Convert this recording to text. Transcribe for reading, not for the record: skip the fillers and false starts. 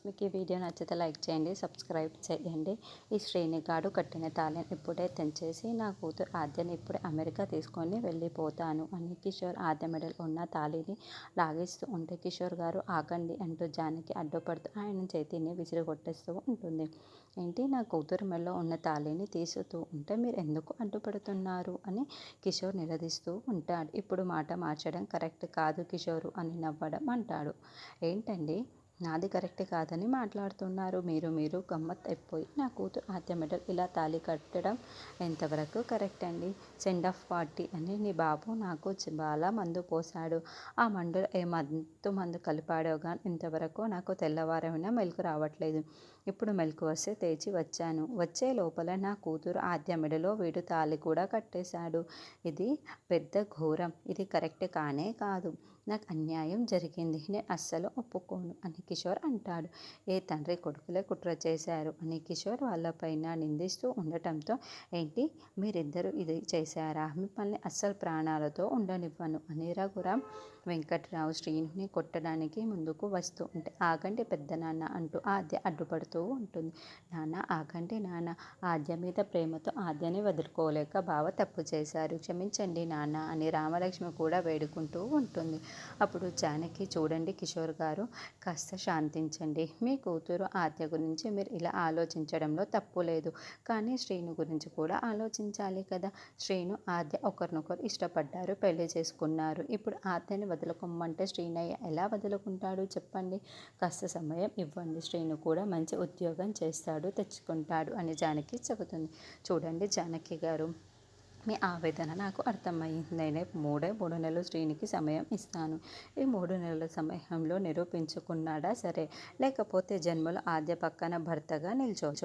మీకు ఈ వీడియో నచ్చితే లైక్ చేయండి, సబ్స్క్రైబ్ చేయండి. ఈ శ్రేణిగాడు కట్టిన తాళిని ఇప్పుడే తెంచేసి నా కూతురు ఆద్యని ఇప్పుడే అమెరికా తీసుకొని వెళ్ళిపోతాను అని కిషోర్ ఆద్య మెడలో ఉన్న తాళిని లాగేస్తూ ఉంటే కిషోర్ గారు ఆగండి అంటూ జానకి అడ్డుపడుతూ ఆయన చేతిని విసిరిగొట్టేస్తూ ఉంటుంది. ఏంటి, నా కూతురు మెడలో ఉన్న తాళిని తీస్తూ ఉంటే మీరు ఎందుకు అడ్డుపడుతున్నారు అని కిషోర్ నిలదీస్తూ ఉంటాడు. ఇప్పుడు మాట మార్చడం కరెక్ట్ కాదు కిషోరు అని నవ్వడం అంటాడు. ఏంటండి, నాది కరెక్ట్ కాదని మాట్లాడుతున్నారు. మీరు గమ్మత్ అయిపోయి నా కూతురు ఆద్య మెడల్ ఇలా తాళి కట్టడం ఎంతవరకు కరెక్ట్ అండి? సెండ్ ఆఫ్ పార్టీ అని నీ బాబు నాకు చాలా మందు పోశాడు. ఆ మందులో ఏ మందు కలిపాడో కానీ ఇంతవరకు నాకు తెల్లవారైనా మెలకు రావట్లేదు. ఇప్పుడు మెలకు వస్తే తెచ్చి వచ్చాను. వచ్చే లోపల నా కూతురు ఆద్య మెడలో వీడు తాళి కూడా కట్టేశాడు. ఇది పెద్ద ఘోరం. ఇది కరెక్ట్ కానే కాదు. నాకు అన్యాయం జరిగింది. నేను అస్సలు ఒప్పుకోను అని కిషోర్ అంటాడు. ఏ తండ్రి కొడుకులే కుట్ర చేశారు అని కిషోర్ వాళ్ళపైన నిందిస్తూ ఉండటంతో, ఏంటి మీరిద్దరూ ఇది చేశారా? మిమ్మల్ని అస్సలు ప్రాణాలతో ఉండనివ్వను అని రఘురాం వెంకట్రావు శ్రీనుని కొట్టడానికి ముందుకు వస్తూ ఉంటే, ఆగండి పెద్దనాన్న అంటూ ఆద్య అడ్డుపడుతూ ఉంటుంది. నాన్న ఆగండి నాన్న, ఆద్య మీద ప్రేమతో ఆద్యని వదులుకోలేక బావ తప్పు చేశారు, క్షమించండి నాన్న అని రామలక్ష్మి కూడా వేడుకుంటూ ఉంటుంది. అప్పుడు జానకి, చూడండి కిషోర్ గారు, కాస్త శాంతించండి. మీ కూతురు ఆద్య గురించి మీరు ఇలా ఆలోచించడంలో తప్పు లేదు, కానీ శ్రీను గురించి కూడా ఆలోచించాలి కదా. శ్రీను ఆద్య ఒకరినొకరు ఇష్టపడ్డారు, పెళ్లి చేసుకున్నారు. ఇప్పుడు ఆద్యని వదులుకోమంటే శ్రీనయ్య ఎలా వదులుకుంటాడు చెప్పండి? కాస్త సమయం ఇవ్వండి, శ్రీను కూడా మంచి ఉద్యోగం చేస్తాడు, తెచ్చుకుంటాడు అని జానకి చెబుతుంది. చూడండి జానకి గారు, మీ ఆవేదన నాకు అర్థమయ్యింది. నేనే 3 నెలలు శ్రీనికి సమయం ఇస్తాను. ఈ 3 నెలల సమయంలో నిరూపించుకున్నాడా సరే, లేకపోతే జన్మలో ఆద్య పక్కన భర్తగా నిల్చోవచ్చు.